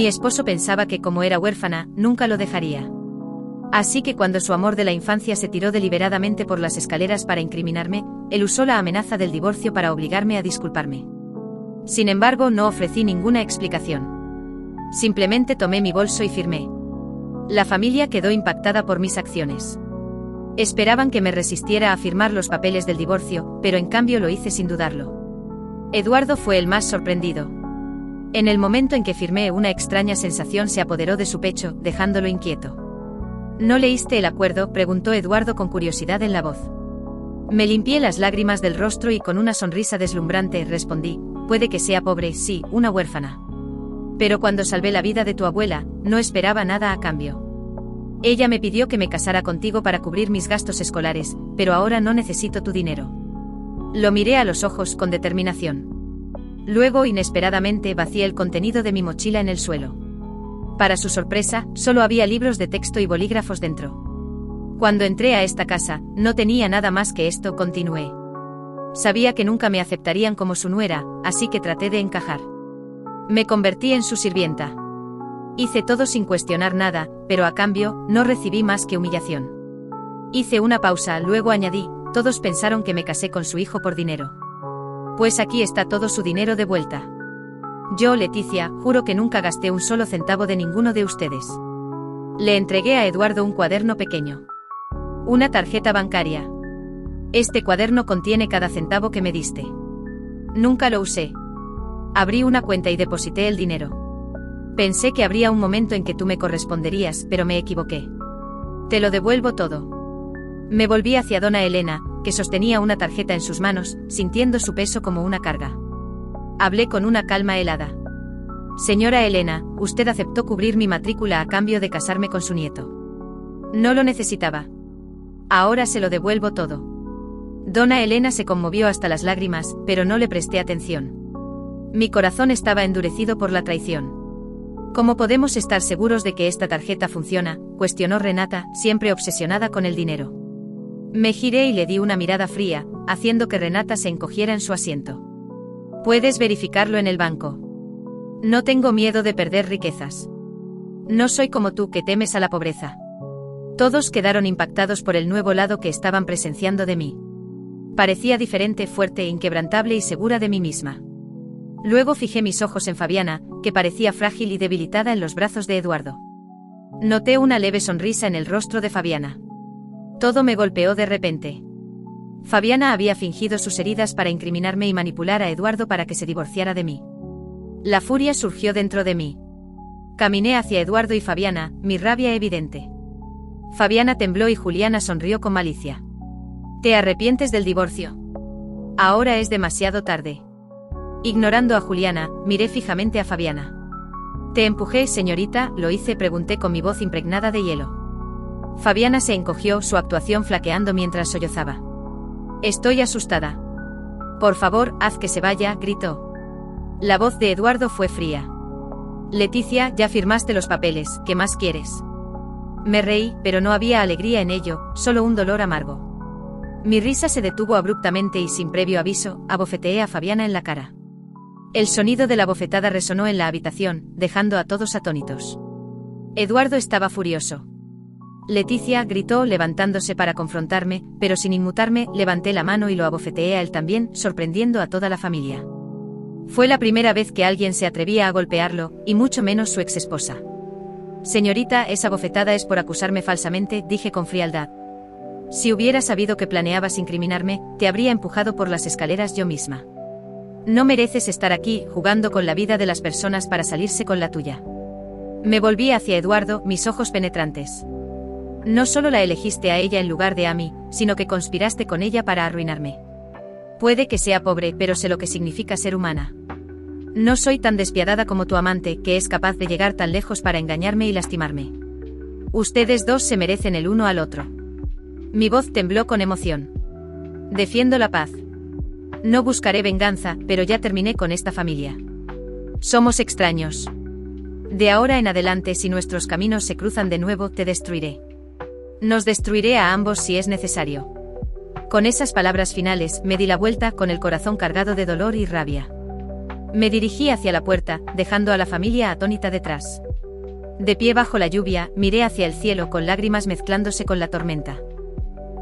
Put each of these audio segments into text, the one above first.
Mi esposo pensaba que como era huérfana, nunca lo dejaría. Así que cuando su amor de la infancia se tiró deliberadamente por las escaleras para incriminarme, él usó la amenaza del divorcio para obligarme a disculparme. Sin embargo, no ofrecí ninguna explicación. Simplemente tomé mi bolso y firmé. La familia quedó impactada por mis acciones. Esperaban que me resistiera a firmar los papeles del divorcio, pero en cambio lo hice sin dudarlo. Eduardo fue el más sorprendido. En el momento en que firmé, una extraña sensación se apoderó de su pecho, dejándolo inquieto. ¿No leíste el acuerdo?, preguntó Eduardo con curiosidad en la voz. Me limpié las lágrimas del rostro y con una sonrisa deslumbrante respondí: puede que sea pobre, sí, una huérfana. Pero cuando salvé la vida de tu abuela, no esperaba nada a cambio. Ella me pidió que me casara contigo para cubrir mis gastos escolares, pero ahora no necesito tu dinero. Lo miré a los ojos con determinación. Luego, inesperadamente, vacié el contenido de mi mochila en el suelo. Para su sorpresa, solo había libros de texto y bolígrafos dentro. Cuando entré a esta casa, no tenía nada más que esto, continué. Sabía que nunca me aceptarían como su nuera, así que traté de encajar. Me convertí en su sirvienta. Hice todo sin cuestionar nada, pero a cambio, no recibí más que humillación. Hice una pausa, luego añadí: todos pensaron que me casé con su hijo por dinero. Pues aquí está todo su dinero de vuelta. Yo, Leticia, juro que nunca gasté un solo centavo de ninguno de ustedes. Le entregué a Eduardo un cuaderno pequeño. Una tarjeta bancaria. Este cuaderno contiene cada centavo que me diste. Nunca lo usé. Abrí una cuenta y deposité el dinero. Pensé que habría un momento en que tú me corresponderías, pero me equivoqué. Te lo devuelvo todo. Me volví hacia Dona Elena, que sostenía una tarjeta en sus manos, sintiendo su peso como una carga. Hablé con una calma helada. Señora Elena, usted aceptó cubrir mi matrícula a cambio de casarme con su nieto. No lo necesitaba. Ahora se lo devuelvo todo. Dona Elena se conmovió hasta las lágrimas, pero no le presté atención. Mi corazón estaba endurecido por la traición. ¿Cómo podemos estar seguros de que esta tarjeta funciona?, cuestionó Renata, siempre obsesionada con el dinero. Me giré y le di una mirada fría, haciendo que Renata se encogiera en su asiento. Puedes verificarlo en el banco. No tengo miedo de perder riquezas. No soy como tú, que temes a la pobreza. Todos quedaron impactados por el nuevo lado que estaban presenciando de mí. Parecía diferente, fuerte, inquebrantable y segura de mí misma. Luego fijé mis ojos en Fabiana, que parecía frágil y debilitada en los brazos de Eduardo. Noté una leve sonrisa en el rostro de Fabiana. Todo me golpeó de repente. Fabiana había fingido sus heridas para incriminarme y manipular a Eduardo para que se divorciara de mí. La furia surgió dentro de mí. Caminé hacia Eduardo y Fabiana, mi rabia evidente. Fabiana tembló y Juliana sonrió con malicia. ¿Te arrepientes del divorcio? Ahora es demasiado tarde. Ignorando a Juliana, miré fijamente a Fabiana. ¿Te empujé, señorita? Lo hice, pregunté con mi voz impregnada de hielo. Fabiana se encogió, su actuación flaqueando mientras sollozaba. Estoy asustada. Por favor, haz que se vaya, gritó. La voz de Eduardo fue fría. Leticia, ya firmaste los papeles, ¿qué más quieres? Me reí, pero no había alegría en ello, solo un dolor amargo. Mi risa se detuvo abruptamente y sin previo aviso, abofeteé a Fabiana en la cara. El sonido de la bofetada resonó en la habitación, dejando a todos atónitos. Eduardo estaba furioso. Leticia, gritó, levantándose para confrontarme, pero sin inmutarme, levanté la mano y lo abofeteé a él también, sorprendiendo a toda la familia. Fue la primera vez que alguien se atrevía a golpearlo, y mucho menos su exesposa. Señorita, esa bofetada es por acusarme falsamente, dije con frialdad. Si hubiera sabido que planeabas incriminarme, te habría empujado por las escaleras yo misma. No mereces estar aquí, jugando con la vida de las personas para salirse con la tuya. Me volví hacia Eduardo, mis ojos penetrantes. No solo la elegiste a ella en lugar de a mí, sino que conspiraste con ella para arruinarme. Puede que sea pobre, pero sé lo que significa ser humana. No soy tan despiadada como tu amante, que es capaz de llegar tan lejos para engañarme y lastimarme. Ustedes dos se merecen el uno al otro. Mi voz tembló con emoción. Defiendo la paz. No buscaré venganza, pero ya terminé con esta familia. Somos extraños. De ahora en adelante, si nuestros caminos se cruzan de nuevo, te destruiré. Nos destruiré a ambos si es necesario. Con esas palabras finales, me di la vuelta con el corazón cargado de dolor y rabia. Me dirigí hacia la puerta, dejando a la familia atónita detrás. De pie bajo la lluvia, miré hacia el cielo con lágrimas mezclándose con la tormenta.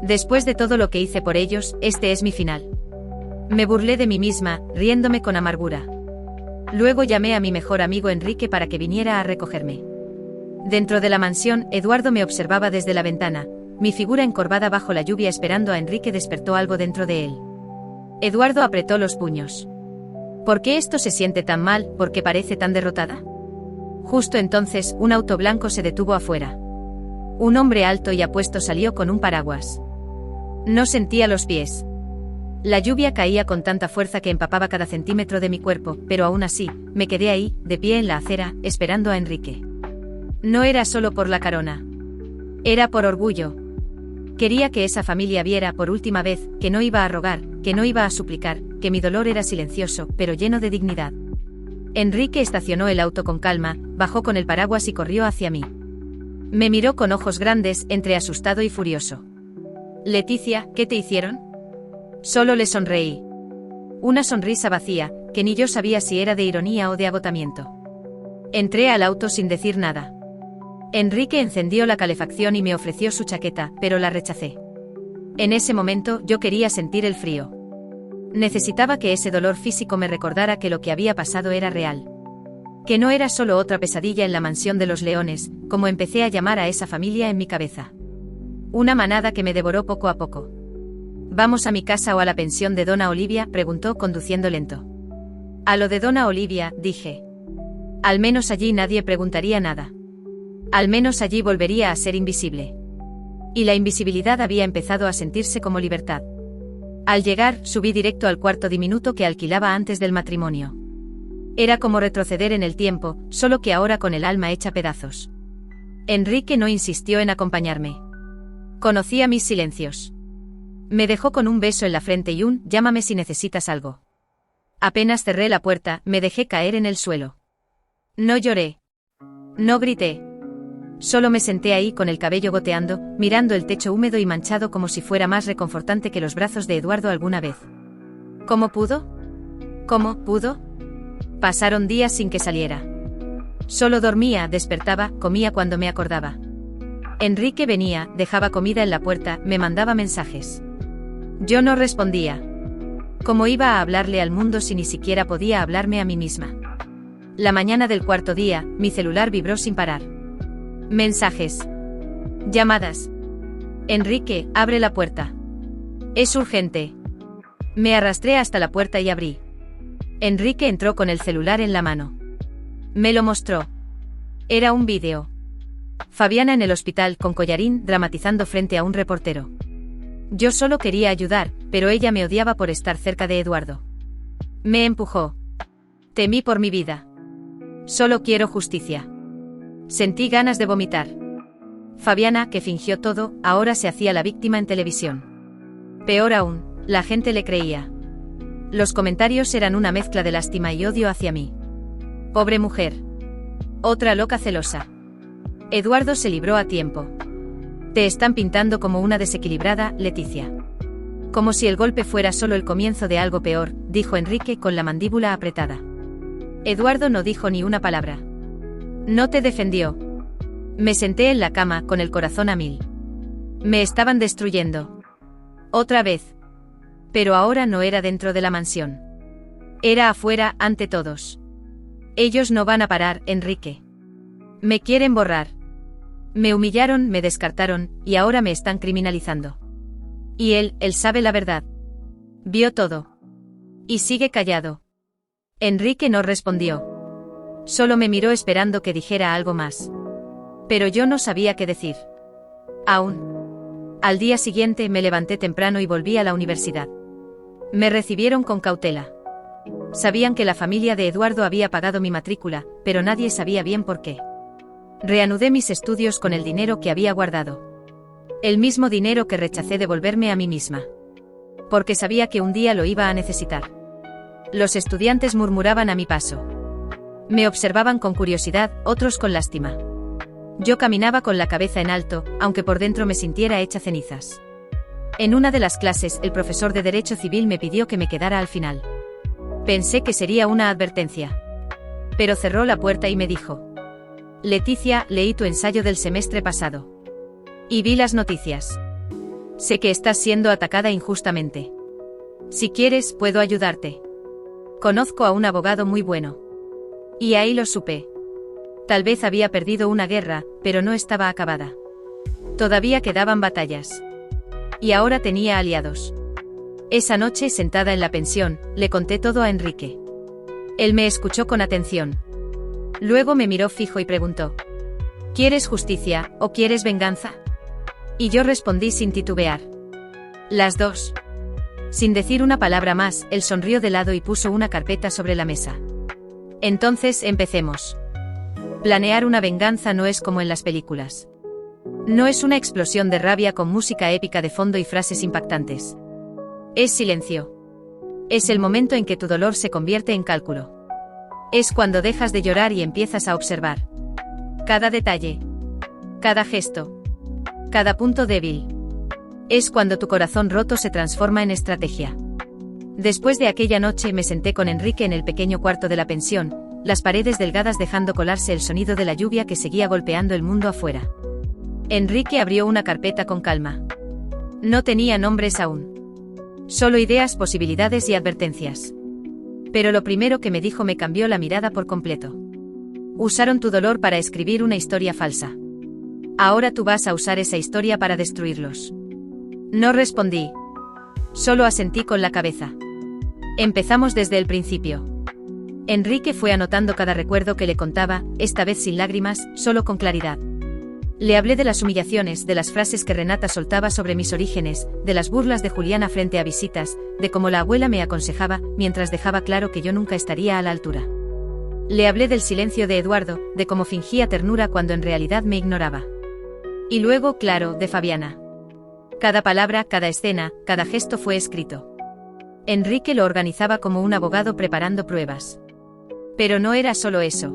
Después de todo lo que hice por ellos, este es mi final. Me burlé de mí misma, riéndome con amargura. Luego llamé a mi mejor amigo Enrique para que viniera a recogerme. Dentro de la mansión, Eduardo me observaba desde la ventana. Mi figura encorvada bajo la lluvia esperando a Enrique despertó algo dentro de él. Eduardo apretó los puños. ¿Por qué esto se siente tan mal? ¿Por qué parece tan derrotada? Justo entonces, un auto blanco se detuvo afuera. Un hombre alto y apuesto salió con un paraguas. No sentía los pies. La lluvia caía con tanta fuerza que empapaba cada centímetro de mi cuerpo, pero aún así, me quedé ahí, de pie en la acera, esperando a Enrique. No era solo por la carona. Era por orgullo. Quería que esa familia viera por última vez, que no iba a rogar, que no iba a suplicar, que mi dolor era silencioso, pero lleno de dignidad. Enrique estacionó el auto con calma, bajó con el paraguas y corrió hacia mí. Me miró con ojos grandes, entre asustado y furioso. Leticia, ¿qué te hicieron? Solo le sonreí. Una sonrisa vacía, que ni yo sabía si era de ironía o de agotamiento. Entré al auto sin decir nada. Enrique encendió la calefacción y me ofreció su chaqueta, pero la rechacé. En ese momento yo quería sentir el frío. Necesitaba que ese dolor físico me recordara que lo que había pasado era real. Que no era solo otra pesadilla en la mansión de los leones, como empecé a llamar a esa familia en mi cabeza. Una manada que me devoró poco a poco. ¿Vamos a mi casa o a la pensión de Dona Olivia?, preguntó conduciendo lento. A lo de Dona Olivia, dije. Al menos allí nadie preguntaría nada. Al menos allí volvería a ser invisible. Y la invisibilidad había empezado a sentirse como libertad. Al llegar, subí directo al cuarto diminuto que alquilaba antes del matrimonio. Era como retroceder en el tiempo, solo que ahora con el alma hecha pedazos. Enrique no insistió en acompañarme. Conocía mis silencios. Me dejó con un beso en la frente y un «llámame si necesitas algo». Apenas cerré la puerta, me dejé caer en el suelo. No lloré. No grité. Solo me senté ahí con el cabello goteando, mirando el techo húmedo y manchado como si fuera más reconfortante que los brazos de Eduardo alguna vez. ¿Cómo pudo? ¿Cómo pudo? Pasaron días sin que saliera. Solo dormía, despertaba, comía cuando me acordaba. Enrique venía, dejaba comida en la puerta, me mandaba mensajes. Yo no respondía. ¿Cómo iba a hablarle al mundo si ni siquiera podía hablarme a mí misma? La mañana del cuarto día, mi celular vibró sin parar. Mensajes. Llamadas. Enrique, abre la puerta. Es urgente. Me arrastré hasta la puerta y abrí. Enrique entró con el celular en la mano. Me lo mostró. Era un vídeo. Fabiana en el hospital con collarín dramatizando frente a un reportero. Yo solo quería ayudar, pero ella me odiaba por estar cerca de Eduardo. Me empujó. Temí por mi vida. Solo quiero justicia. Sentí ganas de vomitar. Fabiana, que fingió todo, ahora se hacía la víctima en televisión. Peor aún, la gente le creía. Los comentarios eran una mezcla de lástima y odio hacia mí. Pobre mujer. Otra loca celosa. Eduardo se libró a tiempo. Te están pintando como una desequilibrada, Leticia. Como si el golpe fuera solo el comienzo de algo peor, dijo Enrique con la mandíbula apretada. Eduardo no dijo ni una palabra. No te defendió. Me senté en la cama con el corazón a mil. Me estaban destruyendo. Otra vez. Pero ahora no era dentro de la mansión. Era afuera, ante todos. Ellos no van a parar, Enrique. Me quieren borrar. Me humillaron, me descartaron, y ahora me están criminalizando. Y él sabe la verdad. Vio todo. Y sigue callado. Enrique no respondió. Solo me miró esperando que dijera algo más. Pero yo no sabía qué decir. Aún. Al día siguiente me levanté temprano y volví a la universidad. Me recibieron con cautela. Sabían que la familia de Eduardo había pagado mi matrícula, pero nadie sabía bien por qué. Reanudé mis estudios con el dinero que había guardado. El mismo dinero que rechacé devolverme a mí misma. Porque sabía que un día lo iba a necesitar. Los estudiantes murmuraban a mi paso. Me observaban con curiosidad, otros con lástima. Yo caminaba con la cabeza en alto, aunque por dentro me sintiera hecha cenizas. En una de las clases, el profesor de Derecho Civil me pidió que me quedara al final. Pensé que sería una advertencia. Pero cerró la puerta y me dijo: Leticia, leí tu ensayo del semestre pasado. Y vi las noticias. Sé que estás siendo atacada injustamente. Si quieres, puedo ayudarte. Conozco a un abogado muy bueno. Y ahí lo supe. Tal vez había perdido una guerra, pero no estaba acabada. Todavía quedaban batallas. Y ahora tenía aliados. Esa noche, sentada en la pensión, le conté todo a Enrique. Él me escuchó con atención. Luego me miró fijo y preguntó: ¿Quieres justicia, o quieres venganza? Y yo respondí sin titubear: Las dos. Sin decir una palabra más, él sonrió de lado y puso una carpeta sobre la mesa. Entonces, empecemos. Planear una venganza no es como en las películas. No es una explosión de rabia con música épica de fondo y frases impactantes. Es silencio. Es el momento en que tu dolor se convierte en cálculo. Es cuando dejas de llorar y empiezas a observar cada detalle, cada gesto, cada punto débil. Es cuando tu corazón roto se transforma en estrategia. Después de aquella noche me senté con Enrique en el pequeño cuarto de la pensión, las paredes delgadas dejando colarse el sonido de la lluvia que seguía golpeando el mundo afuera. Enrique abrió una carpeta con calma. No tenía nombres aún. Solo ideas, posibilidades y advertencias. Pero lo primero que me dijo me cambió la mirada por completo. Usaron tu dolor para escribir una historia falsa. Ahora tú vas a usar esa historia para destruirlos. No respondí. Solo asentí con la cabeza. Empezamos desde el principio. Enrique fue anotando cada recuerdo que le contaba, esta vez sin lágrimas, solo con claridad. Le hablé de las humillaciones, de las frases que Renata soltaba sobre mis orígenes, de las burlas de Juliana frente a visitas, de cómo la abuela me aconsejaba, mientras dejaba claro que yo nunca estaría a la altura. Le hablé del silencio de Eduardo, de cómo fingía ternura cuando en realidad me ignoraba. Y luego, claro, de Fabiana. Cada palabra, cada escena, cada gesto fue escrito. Enrique lo organizaba como un abogado preparando pruebas. Pero no era solo eso.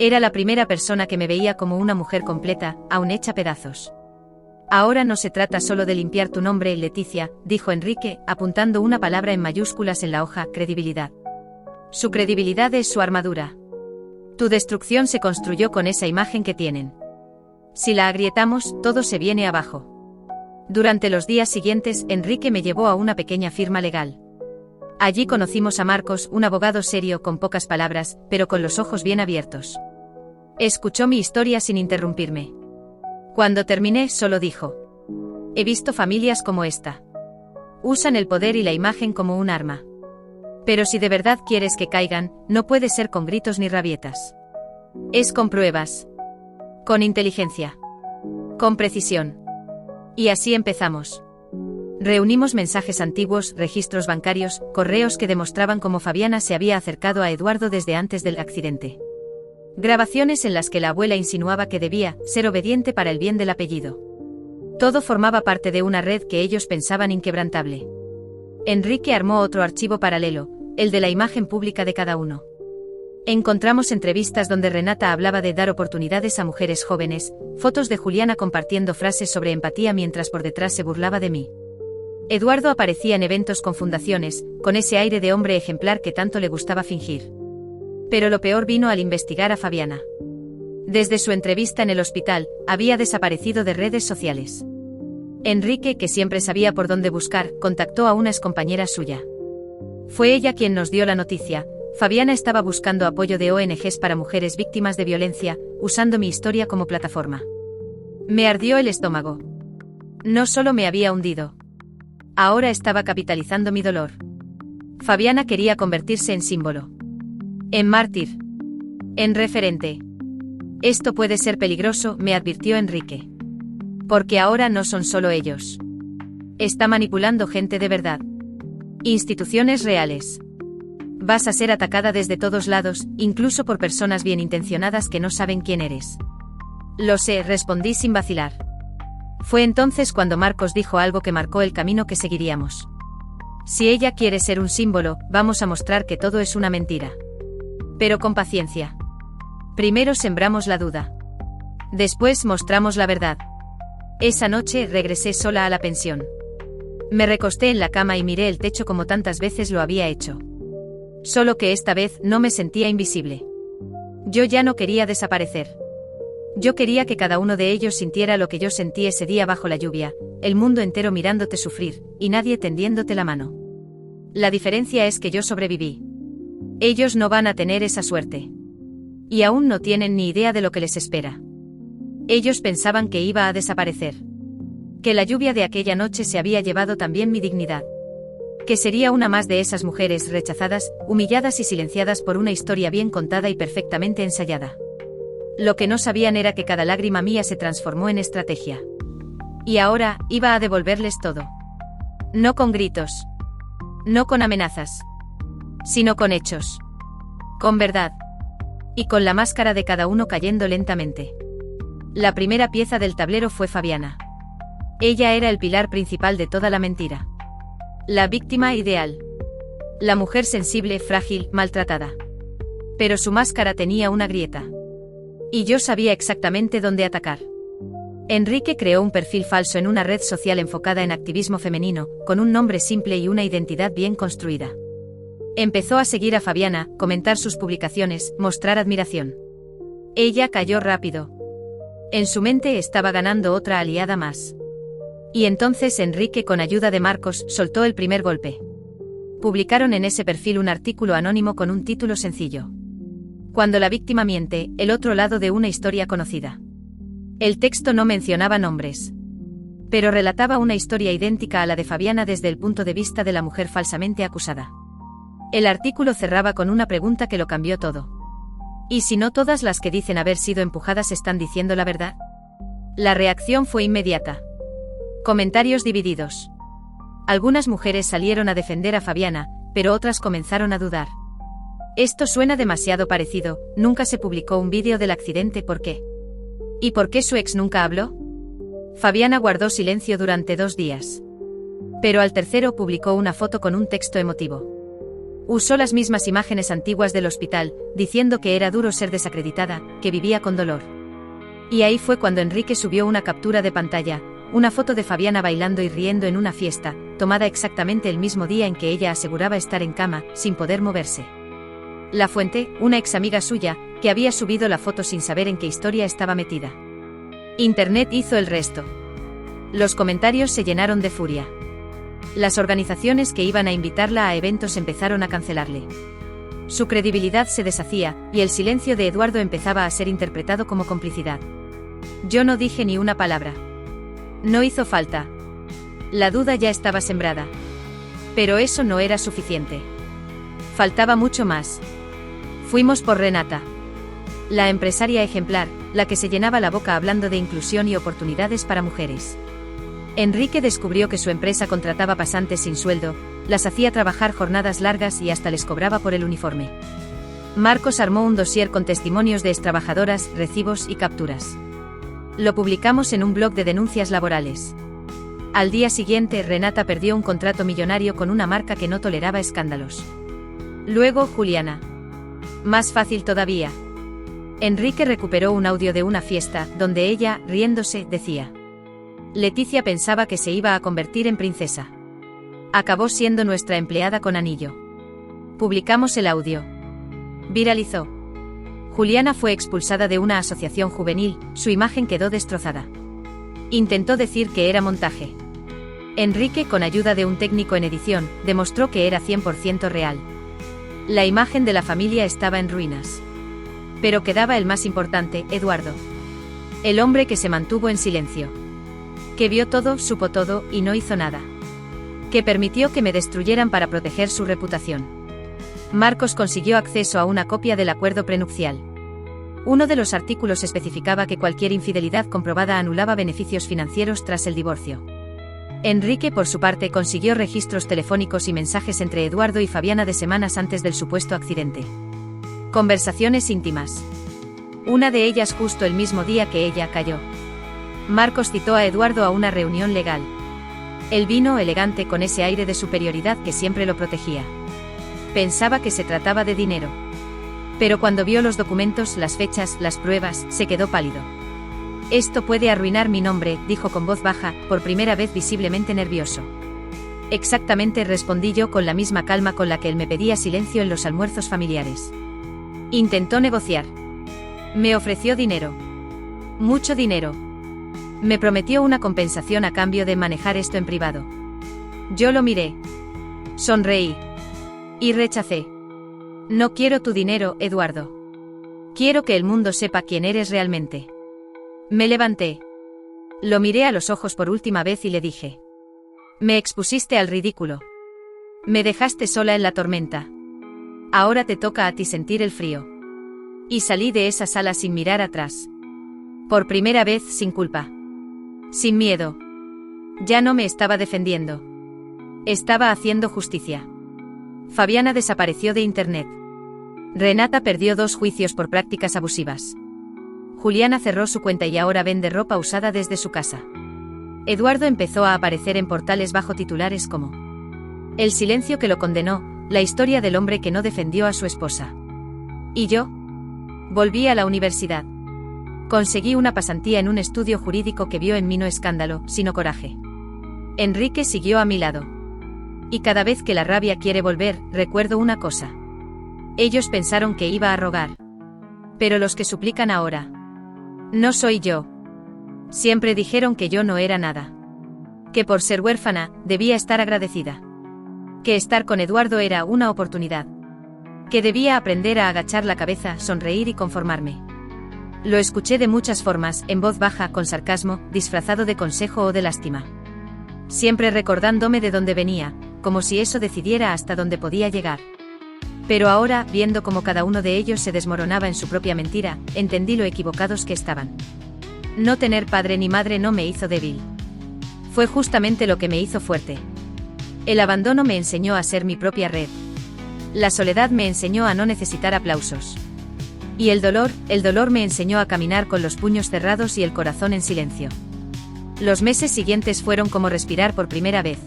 Era la primera persona que me veía como una mujer completa, aún hecha pedazos. Ahora no se trata solo de limpiar tu nombre, Leticia, dijo Enrique, apuntando una palabra en mayúsculas en la hoja: credibilidad. Su credibilidad es su armadura. Tu destrucción se construyó con esa imagen que tienen. Si la agrietamos, todo se viene abajo. Durante los días siguientes, Enrique me llevó a una pequeña firma legal. Allí conocimos a Marcos, un abogado serio con pocas palabras, pero con los ojos bien abiertos. Escuchó mi historia sin interrumpirme. Cuando terminé, solo dijo: He visto familias como esta. Usan el poder y la imagen como un arma. Pero si de verdad quieres que caigan, no puede ser con gritos ni rabietas. Es con pruebas. Con inteligencia. Con precisión. Y así empezamos. Reunimos mensajes antiguos, registros bancarios, correos que demostraban cómo Fabiana se había acercado a Eduardo desde antes del accidente. Grabaciones en las que la abuela insinuaba que debía ser obediente para el bien del apellido. Todo formaba parte de una red que ellos pensaban inquebrantable. Enrique armó otro archivo paralelo, el de la imagen pública de cada uno. Encontramos entrevistas donde Renata hablaba de dar oportunidades a mujeres jóvenes, fotos de Juliana compartiendo frases sobre empatía mientras por detrás se burlaba de mí. Eduardo aparecía en eventos con fundaciones, con ese aire de hombre ejemplar que tanto le gustaba fingir. Pero lo peor vino al investigar a Fabiana. Desde su entrevista en el hospital, había desaparecido de redes sociales. Enrique, que siempre sabía por dónde buscar, contactó a una excompañera suya. Fue ella quien nos dio la noticia. Fabiana estaba buscando apoyo de ONGs para mujeres víctimas de violencia, usando mi historia como plataforma. Me ardió el estómago. No solo me había hundido. Ahora estaba capitalizando mi dolor. Fabiana quería convertirse en símbolo. En mártir. En referente. Esto puede ser peligroso, me advirtió Enrique. Porque ahora no son solo ellos. Está manipulando gente de verdad. Instituciones reales. Vas a ser atacada desde todos lados, incluso por personas bien intencionadas que no saben quién eres. Lo sé, respondí sin vacilar. Fue entonces cuando Marcos dijo algo que marcó el camino que seguiríamos. Si ella quiere ser un símbolo, vamos a mostrar que todo es una mentira. Pero con paciencia. Primero sembramos la duda. Después mostramos la verdad. Esa noche regresé sola a la pensión. Me recosté en la cama y miré el techo como tantas veces lo había hecho. Solo que esta vez no me sentía invisible. Yo ya no quería desaparecer. Yo quería que cada uno de ellos sintiera lo que yo sentí ese día bajo la lluvia, el mundo entero mirándote sufrir, y nadie tendiéndote la mano. La diferencia es que yo sobreviví. Ellos no van a tener esa suerte. Y aún no tienen ni idea de lo que les espera. Ellos pensaban que iba a desaparecer. Que la lluvia de aquella noche se había llevado también mi dignidad. Que sería una más de esas mujeres rechazadas, humilladas y silenciadas por una historia bien contada y perfectamente ensayada. Lo que no sabían era que cada lágrima mía se transformó en estrategia. Y ahora, iba a devolverles todo. No con gritos. No con amenazas. Sino con hechos. Con verdad. Y con la máscara de cada uno cayendo lentamente. La primera pieza del tablero fue Fabiana. Ella era el pilar principal de toda la mentira. La víctima ideal. La mujer sensible, frágil, maltratada. Pero su máscara tenía una grieta. Y yo sabía exactamente dónde atacar. Enrique creó un perfil falso en una red social enfocada en activismo femenino, con un nombre simple y una identidad bien construida. Empezó a seguir a Fabiana, comentar sus publicaciones, mostrar admiración. Ella cayó rápido. En su mente estaba ganando otra aliada más. Y entonces Enrique, con ayuda de Marcos, soltó el primer golpe. Publicaron en ese perfil un artículo anónimo con un título sencillo. Cuando la víctima miente, el otro lado de una historia conocida. El texto no mencionaba nombres. Pero relataba una historia idéntica a la de Fabiana desde el punto de vista de la mujer falsamente acusada. El artículo cerraba con una pregunta que lo cambió todo. ¿Y si no todas las que dicen haber sido empujadas están diciendo la verdad? La reacción fue inmediata. Comentarios divididos. Algunas mujeres salieron a defender a Fabiana, pero otras comenzaron a dudar. Esto suena demasiado parecido, nunca se publicó un vídeo del accidente, ¿por qué? ¿Y por qué su ex nunca habló? Fabiana guardó silencio durante 2 días. Pero al tercero publicó una foto con un texto emotivo. Usó las mismas imágenes antiguas del hospital, diciendo que era duro ser desacreditada, que vivía con dolor. Y ahí fue cuando Enrique subió una captura de pantalla, una foto de Fabiana bailando y riendo en una fiesta, tomada exactamente el mismo día en que ella aseguraba estar en cama, sin poder moverse. La fuente, una ex amiga suya, que había subido la foto sin saber en qué historia estaba metida. Internet hizo el resto. Los comentarios se llenaron de furia. Las organizaciones que iban a invitarla a eventos empezaron a cancelarle. Su credibilidad se deshacía, y el silencio de Eduardo empezaba a ser interpretado como complicidad. Yo no dije ni una palabra. No hizo falta. La duda ya estaba sembrada. Pero eso no era suficiente. Faltaba mucho más. Fuimos por Renata. La empresaria ejemplar, la que se llenaba la boca hablando de inclusión y oportunidades para mujeres. Enrique descubrió que su empresa contrataba pasantes sin sueldo, las hacía trabajar jornadas largas y hasta les cobraba por el uniforme. Marcos armó un dossier con testimonios de extrabajadoras, recibos y capturas. Lo publicamos en un blog de denuncias laborales. Al día siguiente, Renata perdió un contrato millonario con una marca que no toleraba escándalos. Luego, Juliana. Más fácil todavía. Enrique recuperó un audio de una fiesta, donde ella, riéndose, decía: Leticia pensaba que se iba a convertir en princesa. Acabó siendo nuestra empleada con anillo. Publicamos el audio. Viralizó. Juliana fue expulsada de una asociación juvenil, su imagen quedó destrozada. Intentó decir que era montaje. Enrique, con ayuda de un técnico en edición, demostró que era 100% real. La imagen de la familia estaba en ruinas. Pero quedaba el más importante, Eduardo. El hombre que se mantuvo en silencio. Que vio todo, supo todo, y no hizo nada. Que permitió que me destruyeran para proteger su reputación. Marcos consiguió acceso a una copia del acuerdo prenupcial. Uno de los artículos especificaba que cualquier infidelidad comprobada anulaba beneficios financieros tras el divorcio. Enrique, por su parte, consiguió registros telefónicos y mensajes entre Eduardo y Fabiana de semanas antes del supuesto accidente. Conversaciones íntimas. Una de ellas justo el mismo día que ella cayó. Marcos citó a Eduardo a una reunión legal. Él vino elegante con ese aire de superioridad que siempre lo protegía. Pensaba que se trataba de dinero. Pero cuando vio los documentos, las fechas, las pruebas, se quedó pálido. Esto puede arruinar mi nombre, dijo con voz baja, por primera vez visiblemente nervioso. Exactamente, respondí yo con la misma calma con la que él me pedía silencio en los almuerzos familiares. Intentó negociar. Me ofreció dinero. Mucho dinero. Me prometió una compensación a cambio de manejar esto en privado. Yo lo miré. Sonreí. Y rechacé. No quiero tu dinero, Eduardo. Quiero que el mundo sepa quién eres realmente. Me levanté. Lo miré a los ojos por última vez y le dije. Me expusiste al ridículo. Me dejaste sola en la tormenta. Ahora te toca a ti sentir el frío. Y salí de esa sala sin mirar atrás. Por primera vez sin culpa. Sin miedo. Ya no me estaba defendiendo. Estaba haciendo justicia. Fabiana desapareció de internet. Renata perdió 2 juicios por prácticas abusivas. Juliana cerró su cuenta y ahora vende ropa usada desde su casa. Eduardo empezó a aparecer en portales bajo titulares como El silencio que lo condenó, la historia del hombre que no defendió a su esposa. ¿Y yo? Volví a la universidad. Conseguí una pasantía en un estudio jurídico que vio en mí no escándalo, sino coraje. Enrique siguió a mi lado. Y cada vez que la rabia quiere volver, recuerdo una cosa. Ellos pensaron que iba a rogar. Pero los que suplican ahora. No soy yo. Siempre dijeron que yo no era nada. Que por ser huérfana, debía estar agradecida. Que estar con Eduardo era una oportunidad. Que debía aprender a agachar la cabeza, sonreír y conformarme. Lo escuché de muchas formas, en voz baja, con sarcasmo, disfrazado de consejo o de lástima. Siempre recordándome de dónde venía, como si eso decidiera hasta dónde podía llegar. Pero ahora, viendo cómo cada uno de ellos se desmoronaba en su propia mentira, entendí lo equivocados que estaban. No tener padre ni madre no me hizo débil. Fue justamente lo que me hizo fuerte. El abandono me enseñó a ser mi propia red. La soledad me enseñó a no necesitar aplausos. Y el dolor me enseñó a caminar con los puños cerrados y el corazón en silencio. Los meses siguientes fueron como respirar por primera vez.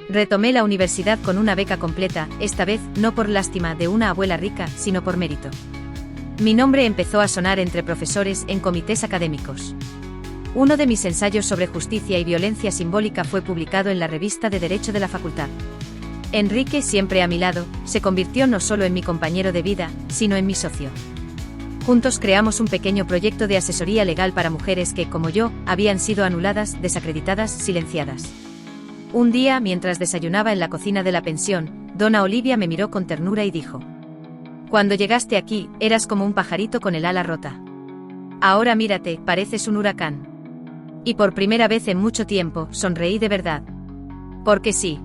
Retomé la universidad con una beca completa, esta vez no por lástima de una abuela rica, sino por mérito. Mi nombre empezó a sonar entre profesores en comités académicos. Uno de mis ensayos sobre justicia y violencia simbólica fue publicado en la revista de Derecho de la Facultad. Enrique, siempre a mi lado, se convirtió no solo en mi compañero de vida, sino en mi socio. Juntos creamos un pequeño proyecto de asesoría legal para mujeres que, como yo, habían sido anuladas, desacreditadas, silenciadas. Un día, mientras desayunaba en la cocina de la pensión, Dona Olivia me miró con ternura y dijo: Cuando llegaste aquí, eras como un pajarito con el ala rota. Ahora mírate, pareces un huracán. Y por primera vez en mucho tiempo, sonreí de verdad. Porque sí.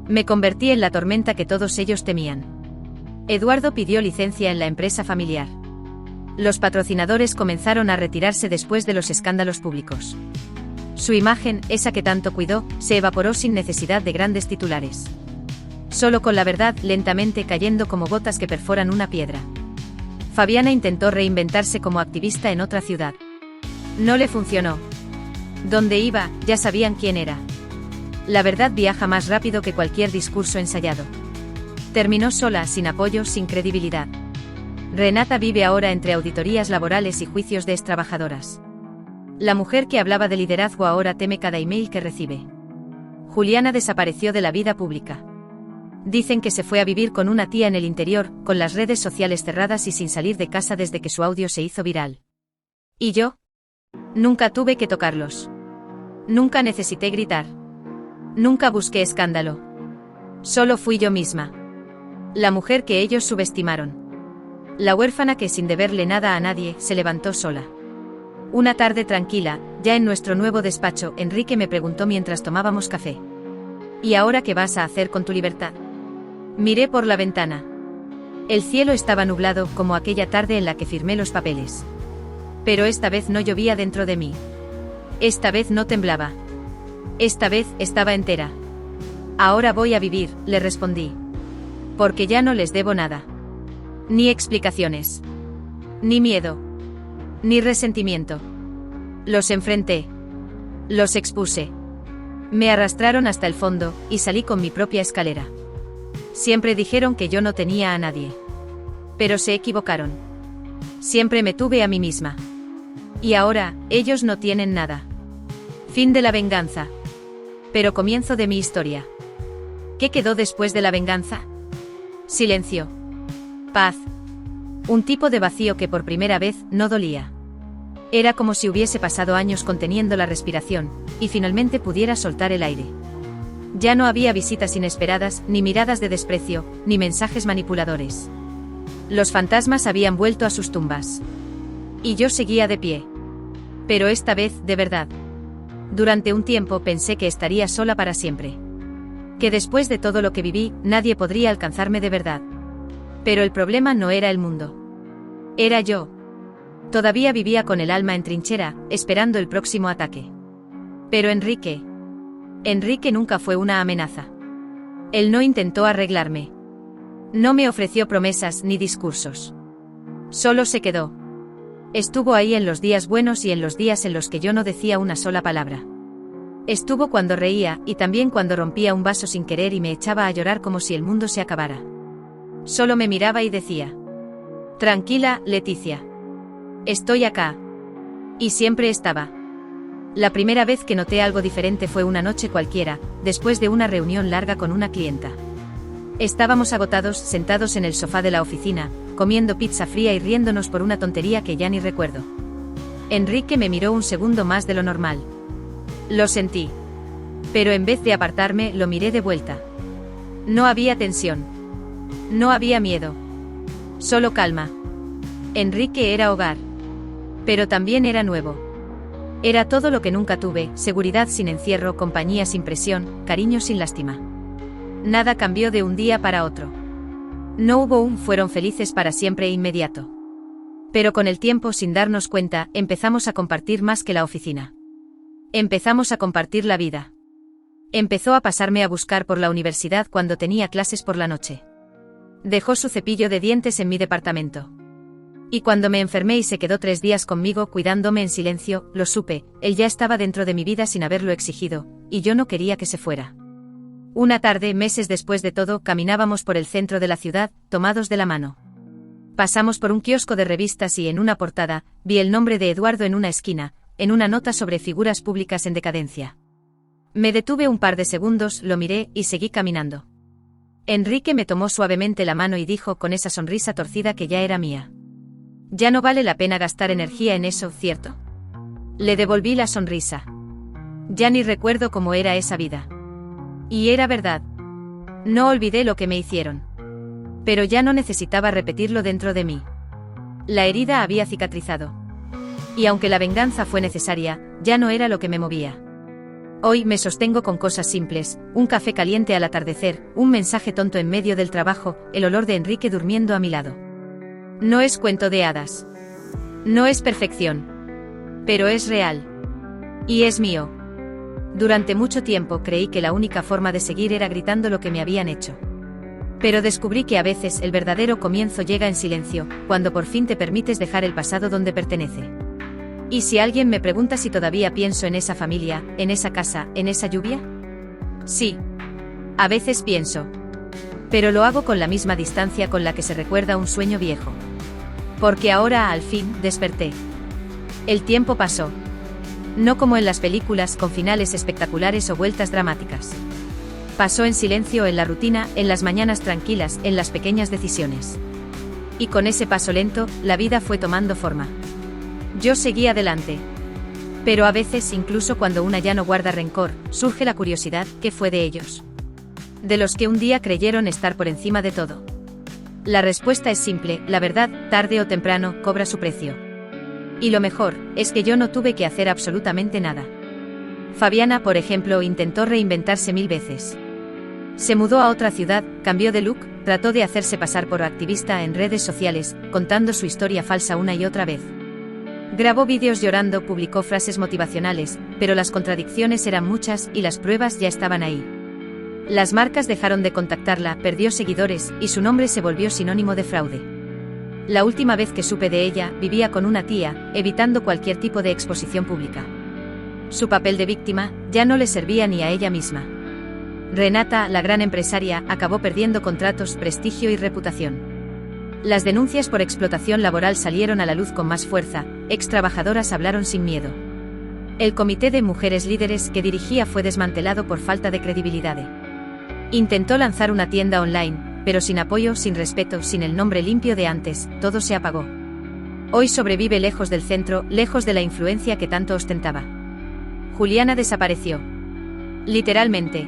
Me convertí en la tormenta que todos ellos temían. Eduardo pidió licencia en la empresa familiar. Los patrocinadores comenzaron a retirarse después de los escándalos públicos. Su imagen, esa que tanto cuidó, se evaporó sin necesidad de grandes titulares. Solo con la verdad lentamente cayendo como gotas que perforan una piedra. Fabiana intentó reinventarse como activista en otra ciudad. No le funcionó. Donde iba, ya sabían quién era. La verdad viaja más rápido que cualquier discurso ensayado. Terminó sola, sin apoyo, sin credibilidad. Renata vive ahora entre auditorías laborales y juicios de extrabajadoras. La mujer que hablaba de liderazgo ahora teme cada email que recibe. Juliana desapareció de la vida pública. Dicen que se fue a vivir con una tía en el interior, con las redes sociales cerradas y sin salir de casa desde que su audio se hizo viral. ¿Y yo? Nunca tuve que tocarlos. Nunca necesité gritar. Nunca busqué escándalo. Solo fui yo misma. La mujer que ellos subestimaron. La huérfana que, sin deberle nada a nadie, se levantó sola. Una tarde tranquila, ya en nuestro nuevo despacho, Enrique me preguntó mientras tomábamos café: ¿Y ahora qué vas a hacer con tu libertad? Miré por la ventana. El cielo estaba nublado, como aquella tarde en la que firmé los papeles. Pero esta vez no llovía dentro de mí. Esta vez no temblaba. Esta vez estaba entera. Ahora voy a vivir, le respondí. Porque ya no les debo nada. Ni explicaciones. Ni miedo. Ni resentimiento. Los enfrenté. Los expuse. Me arrastraron hasta el fondo, y salí con mi propia escalera. Siempre dijeron que yo no tenía a nadie. Pero se equivocaron. Siempre me tuve a mí misma. Y ahora, ellos no tienen nada. Fin de la venganza. Pero comienzo de mi historia. ¿Qué quedó después de la venganza? Silencio. Paz. Un tipo de vacío que por primera vez no dolía. Era como si hubiese pasado años conteniendo la respiración, y finalmente pudiera soltar el aire. Ya no había visitas inesperadas, ni miradas de desprecio, ni mensajes manipuladores. Los fantasmas habían vuelto a sus tumbas. Y yo seguía de pie. Pero esta vez, de verdad. Durante un tiempo pensé que estaría sola para siempre. Que después de todo lo que viví, nadie podría alcanzarme de verdad. Pero el problema no era el mundo. Era yo. Todavía vivía con el alma en trinchera, esperando el próximo ataque. Pero Enrique nunca fue una amenaza. Él no intentó arreglarme. No me ofreció promesas ni discursos. Solo se quedó. Estuvo ahí en los días buenos y en los días en los que yo no decía una sola palabra. Estuvo cuando reía y también cuando rompía un vaso sin querer y me echaba a llorar como si el mundo se acabara. Solo me miraba y decía: tranquila, Leticia. Estoy acá. Y siempre estaba. La primera vez que noté algo diferente fue una noche cualquiera, después de una reunión larga con una clienta. Estábamos agotados, sentados en el sofá de la oficina, comiendo pizza fría y riéndonos por una tontería que ya ni recuerdo. Enrique me miró un segundo más de lo normal. Lo sentí. Pero en vez de apartarme, lo miré de vuelta. No había tensión. No había miedo. Solo calma. Enrique era hogar. Pero también era nuevo. Era todo lo que nunca tuve: seguridad sin encierro, compañía sin presión, cariño sin lástima. Nada cambió de un día para otro. No hubo fueron felices para siempre e inmediato. Pero con el tiempo, sin darnos cuenta, empezamos a compartir más que la oficina. Empezamos a compartir la vida. Empezó a pasarme a buscar por la universidad cuando tenía clases por la noche. Dejó su cepillo de dientes en mi departamento. Y cuando me enfermé y se quedó 3 días conmigo cuidándome en silencio, lo supe: él ya estaba dentro de mi vida sin haberlo exigido, y yo no quería que se fuera. Una tarde, meses después de todo, caminábamos por el centro de la ciudad, tomados de la mano. Pasamos por un kiosco de revistas y en una portada, vi el nombre de Eduardo en una esquina, en una nota sobre figuras públicas en decadencia. Me detuve un par de segundos, lo miré y seguí caminando. Enrique me tomó suavemente la mano y dijo con esa sonrisa torcida que ya era mía: ya no vale la pena gastar energía en eso, ¿cierto? Le devolví la sonrisa. Ya ni recuerdo cómo era esa vida. Y era verdad. No olvidé lo que me hicieron. Pero ya no necesitaba repetirlo dentro de mí. La herida había cicatrizado. Y aunque la venganza fue necesaria, ya no era lo que me movía. Hoy me sostengo con cosas simples: un café caliente al atardecer, un mensaje tonto en medio del trabajo, el olor de Enrique durmiendo a mi lado. No es cuento de hadas. No es perfección. Pero es real. Y es mío. Durante mucho tiempo creí que la única forma de seguir era gritando lo que me habían hecho. Pero descubrí que a veces el verdadero comienzo llega en silencio, cuando por fin te permites dejar el pasado donde pertenece. ¿Y si alguien me pregunta si todavía pienso en esa familia, en esa casa, en esa lluvia? Sí. A veces pienso. Pero lo hago con la misma distancia con la que se recuerda un sueño viejo. Porque ahora, al fin, desperté. El tiempo pasó. No como en las películas, con finales espectaculares o vueltas dramáticas. Pasó en silencio, en la rutina, en las mañanas tranquilas, en las pequeñas decisiones. Y con ese paso lento, la vida fue tomando forma. Yo seguí adelante. Pero a veces, incluso cuando una ya no guarda rencor, surge la curiosidad: ¿qué fue de ellos? De los que un día creyeron estar por encima de todo. La respuesta es simple: la verdad, tarde o temprano, cobra su precio. Y lo mejor, es que yo no tuve que hacer absolutamente nada. Fabiana, por ejemplo, intentó reinventarse 1000 veces. Se mudó a otra ciudad, cambió de look, trató de hacerse pasar por activista en redes sociales, contando su historia falsa una y otra vez. Grabó vídeos llorando, publicó frases motivacionales, pero las contradicciones eran muchas y las pruebas ya estaban ahí. Las marcas dejaron de contactarla, perdió seguidores, y su nombre se volvió sinónimo de fraude. La última vez que supe de ella, vivía con una tía, evitando cualquier tipo de exposición pública. Su papel de víctima ya no le servía ni a ella misma. Renata, la gran empresaria, acabó perdiendo contratos, prestigio y reputación. Las denuncias por explotación laboral salieron a la luz con más fuerza, extrabajadoras hablaron sin miedo. El comité de mujeres líderes que dirigía fue desmantelado por falta de credibilidad. Intentó lanzar una tienda online, pero sin apoyo, sin respeto, sin el nombre limpio de antes, todo se apagó. Hoy sobrevive lejos del centro, lejos de la influencia que tanto ostentaba. Juliana desapareció. Literalmente.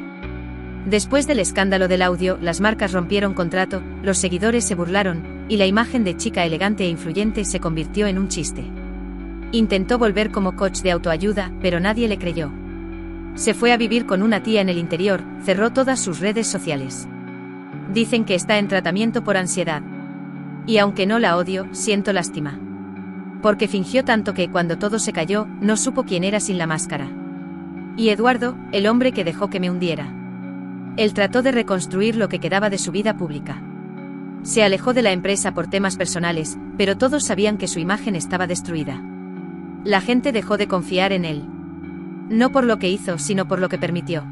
Después del escándalo del audio, las marcas rompieron contrato, los seguidores se burlaron, y la imagen de chica elegante e influyente se convirtió en un chiste. Intentó volver como coach de autoayuda, pero nadie le creyó. Se fue a vivir con una tía en el interior, cerró todas sus redes sociales. Dicen que está en tratamiento por ansiedad. Y aunque no la odio, siento lástima. Porque fingió tanto que cuando todo se cayó, no supo quién era sin la máscara. Y Eduardo, el hombre que dejó que me hundiera. Él trató de reconstruir lo que quedaba de su vida pública. Se alejó de la empresa por temas personales, pero todos sabían que su imagen estaba destruida. La gente dejó de confiar en él. No por lo que hizo, sino por lo que permitió.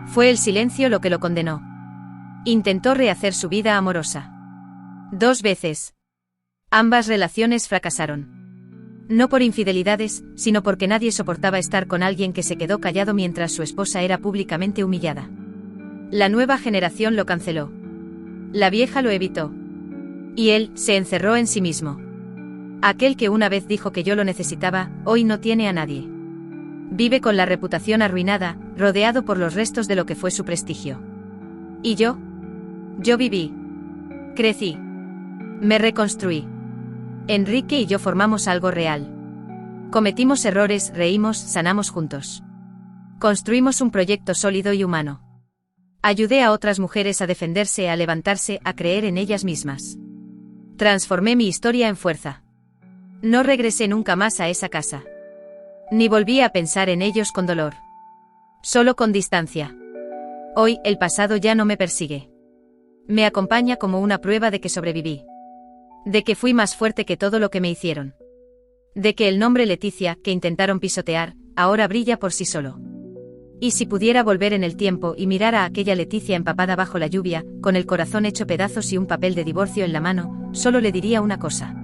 Fue el silencio lo que lo condenó. Intentó rehacer su vida amorosa. 2 veces. Ambas relaciones fracasaron. No por infidelidades, sino porque nadie soportaba estar con alguien que se quedó callado mientras su esposa era públicamente humillada. La nueva generación lo canceló. La vieja lo evitó. Y él se encerró en sí mismo. Aquel que una vez dijo que yo lo necesitaba, hoy no tiene a nadie. Vive con la reputación arruinada, rodeado por los restos de lo que fue su prestigio. ¿Y yo? Yo viví. Crecí. Me reconstruí. Enrique y yo formamos algo real. Cometimos errores, reímos, sanamos juntos. Construimos un proyecto sólido y humano. Ayudé a otras mujeres a defenderse, a levantarse, a creer en ellas mismas. Transformé mi historia en fuerza. No regresé nunca más a esa casa. Ni volví a pensar en ellos con dolor. Solo con distancia. Hoy, el pasado ya no me persigue. Me acompaña como una prueba de que sobreviví. De que fui más fuerte que todo lo que me hicieron. De que el nombre Leticia, que intentaron pisotear, ahora brilla por sí solo. Y si pudiera volver en el tiempo y mirar a aquella Leticia empapada bajo la lluvia, con el corazón hecho pedazos y un papel de divorcio en la mano, solo le diría una cosa.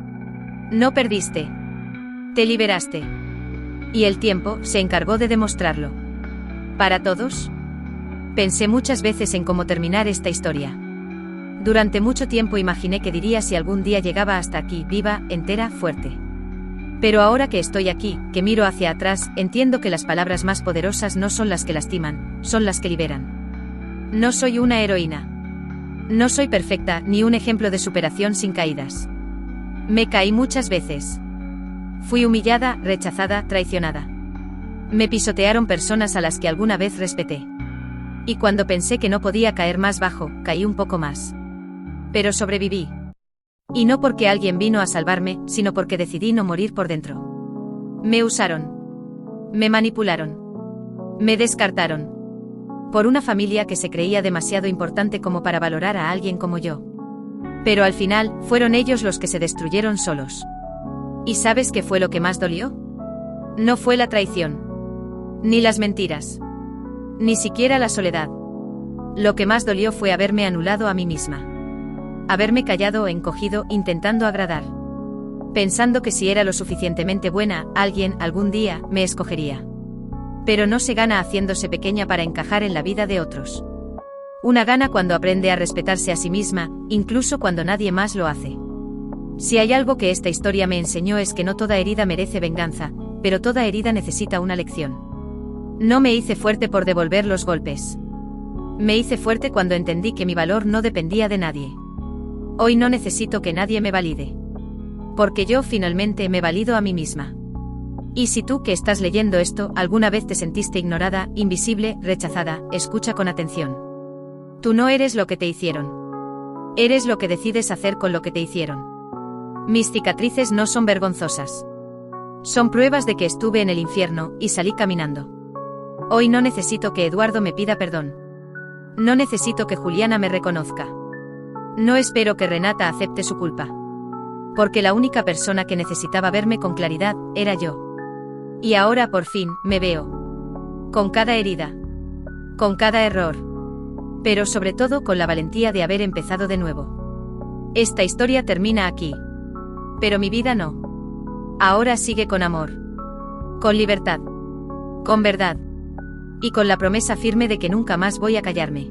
No perdiste. Te liberaste. Y el tiempo se encargó de demostrarlo. ¿Para todos? Pensé muchas veces en cómo terminar esta historia. Durante mucho tiempo imaginé qué diría si algún día llegaba hasta aquí, viva, entera, fuerte. Pero ahora que estoy aquí, que miro hacia atrás, entiendo que las palabras más poderosas no son las que lastiman, son las que liberan. No soy una heroína. No soy perfecta, ni un ejemplo de superación sin caídas. Me caí muchas veces. Fui humillada, rechazada, traicionada. Me pisotearon personas a las que alguna vez respeté. Y cuando pensé que no podía caer más bajo, caí un poco más. Pero sobreviví. Y no porque alguien vino a salvarme, sino porque decidí no morir por dentro. Me usaron. Me manipularon. Me descartaron. Por una familia que se creía demasiado importante como para valorar a alguien como yo. Pero al final, fueron ellos los que se destruyeron solos. ¿Y sabes qué fue lo que más dolió? No fue la traición. Ni las mentiras. Ni siquiera la soledad. Lo que más dolió fue haberme anulado a mí misma. Haberme callado o encogido intentando agradar. Pensando que si era lo suficientemente buena, alguien, algún día, me escogería. Pero no se gana haciéndose pequeña para encajar en la vida de otros. Una gana cuando aprende a respetarse a sí misma, incluso cuando nadie más lo hace. Si hay algo que esta historia me enseñó es que no toda herida merece venganza, pero toda herida necesita una lección. No me hice fuerte por devolver los golpes. Me hice fuerte cuando entendí que mi valor no dependía de nadie. Hoy no necesito que nadie me valide. Porque yo finalmente me valido a mí misma. Y si tú que estás leyendo esto alguna vez te sentiste ignorada, invisible, rechazada, escucha con atención. Tú no eres lo que te hicieron. Eres lo que decides hacer con lo que te hicieron. Mis cicatrices no son vergonzosas. Son pruebas de que estuve en el infierno y salí caminando. Hoy no necesito que Eduardo me pida perdón. No necesito que Juliana me reconozca. No espero que Renata acepte su culpa. Porque la única persona que necesitaba verme con claridad era yo. Y ahora por fin me veo. Con cada herida. Con cada error. Pero sobre todo con la valentía de haber empezado de nuevo. Esta historia termina aquí. Pero mi vida no. Ahora sigue con amor. Con libertad. Con verdad. Y con la promesa firme de que nunca más voy a callarme.